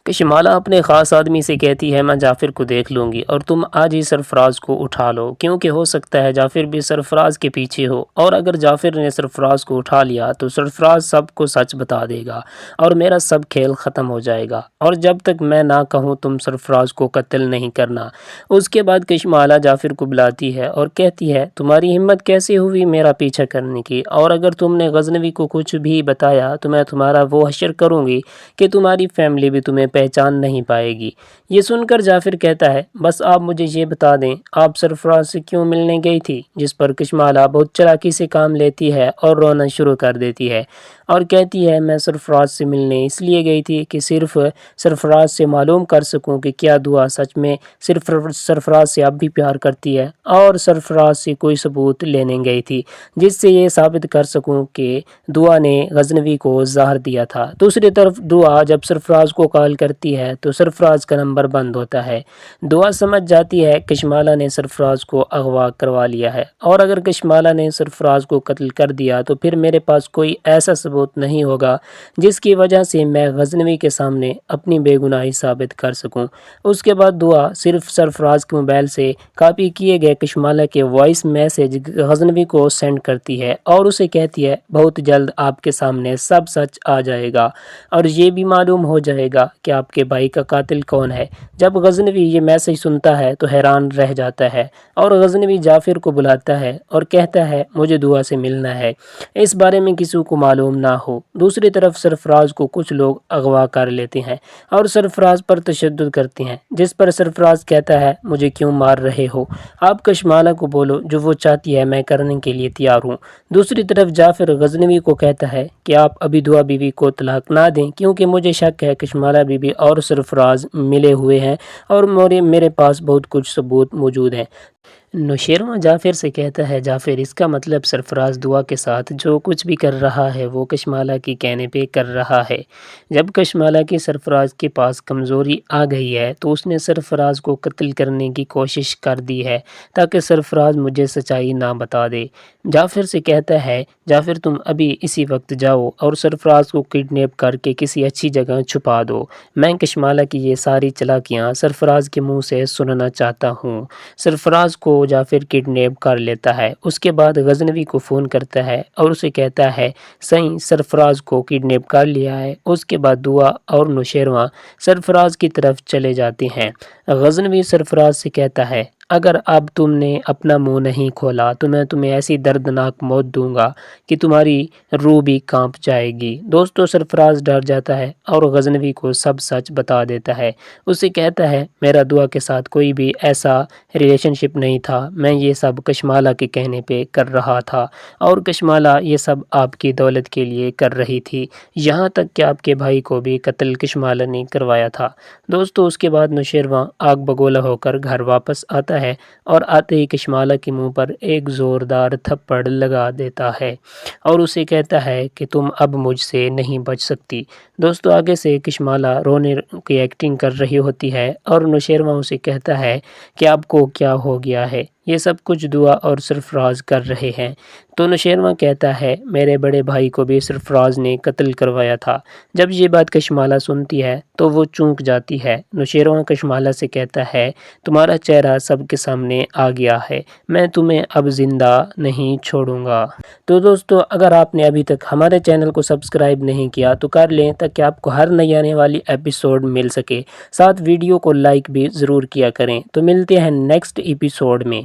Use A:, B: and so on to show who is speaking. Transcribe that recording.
A: کشمالہ اپنے خاص آدمی سے کہتی ہے میں جعفر کو دیکھ لوں گی اور تم آج ہی سرفراز کو اٹھا لو، کیونکہ ہو سکتا ہے جعفر بھی سرفراز کے پیچھے ہو، اور اگر جعفر نے سرفراز کو اٹھا لیا تو سرفراز سب کو سچ بتا دے گا اور میرا سب کھیل ختم ہو جائے گا، اور جب تک میں نہ کہوں تم سرفراز کو قتل نہیں کرنا۔ اس کے بعد کشمالہ جعفر کو بلاتی ہے اور کہتی ہے تمہاری ہمت کیسے ہوئی میرا پیچھا کرنے کی، اور اگر تم نے غزنوی کو کچھ بھی بتایا تو میں تمہارا وہ حشر کروں گی کہ تمہاری فیملی بھی تمہیں پہچان نہیں پائے گی۔ یہ سن کر جعفر کہتا ہے بس آپ مجھے یہ بتا دیں آپ سرفراز سے کیوں ملنے گئی تھی، جس پر کشمالہ بہت چلاکی سے کام لیتی ہے اور رونا شروع کر دیتی ہے اور کہتی ہے میں سرفراز سے ملنے اس لیے گئی تھی کہ صرف سرفراز سے معلوم کر سکوں کہ کیا دعا سچ میں صرف سرفراز سے اب بھی پیار کرتی ہے، اور سرفراز سے کوئی ثبوت لینے گئی تھی جس سے یہ ثابت کر سکوں کہ دعا نے غزنوی کو زہر دیا تھا۔ دوسری طرف دعا جب سرفراز کو کال کرتی ہے تو سرفراز کا نمبر بند ہوتا ہے۔ دعا سمجھ جاتی ہے کشمالہ نے سرفراز کو اغوا کروا لیا ہے، اور اگر کشمالہ نے سرفراز کو قتل کر دیا تو پھر میرے پاس کوئی ایسا ثبوت نہیں ہوگا جس کی وجہ سے میں غزنوی کے سامنے اپنی بے گناہی ثابت کر سکوں۔ اس کے بعد دعا صرف سرفراز کے موبائل سے کاپی کیے گئے کشمالہ کے وائس میسج غزنوی کو سینڈ کرتی ہے اور اسے کہتی ہے بہت جلد آپ کے سامنے سب سچ آ جائے گا اور یہ بھی معلوم ہو جائے گا کہ آپ کے بھائی کا قاتل کون ہے۔ جب غزنوی یہ میسج سنتا ہے تو حیران رہ جاتا ہے اور غزنوی جعفر کو بلاتا ہے اور کہتا ہے مجھے دعا سے ملنا ہے، اس بارے میں کسی کو معلوم نہ ہو۔ دوسری طرف سرفراز کو کچھ لوگ اغوا کر لیتے ہیں اور سرفراز پر تشدد کرتے ہیں، جس پر سرفراز کہتا ہے مجھے کیوں مار رہے ہو، آپ کشمالہ کو بولو جو وہ چاہتی ہے میں کرنے کے لیے تیار ہوں۔ دوسری طرف جعفر غزنوی کو کہتا ہے کہ آپ ابھی دعا بیوی کو طلاق نہ دیں، کیونکہ مجھے شک ہے کشمالہ بیوی اور سرفراز ملے ہوئے ہیں اور میرے پاس بہت کچھ ثبوت موجود ہیں۔ نوشیروان جعفر سے کہتا ہے جعفر اس کا مطلب سرفراز دعا کے ساتھ جو کچھ بھی کر رہا ہے وہ کشمالہ کے کہنے پہ کر رہا ہے۔ جب کشمالہ کی سرفراز کے پاس کمزوری آ گئی ہے تو اس نے سرفراز کو قتل کرنے کی کوشش کر دی ہے تاکہ سرفراز مجھے سچائی نہ بتا دے۔ جعفر سے کہتا ہے جعفر تم ابھی اسی وقت جاؤ اور سرفراز کو کڈنیپ کر کے کسی اچھی جگہ چھپا دو، میں کشمالہ کی یہ ساری چالاکیاں سرفراز کے منہ سے سننا چاہتا ہوں۔ سرفراز کو جعفر کڈنیپ کر لیتا ہے، اس کے بعد غزنوی کو فون کرتا ہے اور اسے کہتا ہے صحیح سرفراز کو کڈنیپ کر لیا ہے۔ اس کے بعد دعا اور نوشیروان سرفراز کی طرف چلے جاتے ہیں۔ غزنوی سرفراز سے کہتا ہے اگر اب تم نے اپنا منہ نہیں کھولا تو میں تمہیں ایسی دردناک موت دوں گا کہ تمہاری روح بھی کانپ جائے گی۔ دوستو سرفراز ڈر جاتا ہے اور غزنوی کو سب سچ بتا دیتا ہے، اسے کہتا ہے میرا دعا کے ساتھ کوئی بھی ایسا ریلیشن شپ نہیں تھا، میں یہ سب کشمالہ کے کہنے پہ کر رہا تھا اور کشمالہ یہ سب آپ کی دولت کے لیے کر رہی تھی، یہاں تک کہ آپ کے بھائی کو بھی قتل کشمالہ نے کروایا تھا۔ دوستو اس کے بعد نوشیروان آگ بگولا ہو کر گھر واپس آتا ہے اور آتے ہی کشمالہ کے منہ پر ایک زوردار تھپڑ لگا دیتا ہے اور اسے کہتا ہے کہ تم اب مجھ سے نہیں بچ سکتی۔ دوستو آگے سے کشمالہ رونے کی ایکٹنگ کر رہی ہوتی ہے اور نوشیروان اسے کہتا ہے کہ آپ کو کیا ہو گیا ہے، یہ سب کچھ دعا اور سرفراز کر رہے ہیں۔ تو نوشیروان کہتا ہے میرے بڑے بھائی کو بھی سرفراز نے قتل کروایا تھا۔ جب یہ بات کشمالہ سنتی ہے تو وہ چونک جاتی ہے۔ نوشیروان کشمالہ سے کہتا ہے تمہارا چہرہ سب کے سامنے آ گیا ہے، میں تمہیں اب زندہ نہیں چھوڑوں گا۔ تو دوستو اگر آپ نے ابھی تک ہمارے چینل کو سبسکرائب نہیں کیا تو کر لیں تاکہ آپ کو ہر نئی آنے والی ایپیسوڈ مل سکے، ساتھ ویڈیو کو لائک بھی ضرور کیا کریں۔ تو ملتے ہیں نیکسٹ ایپیسوڈ میں۔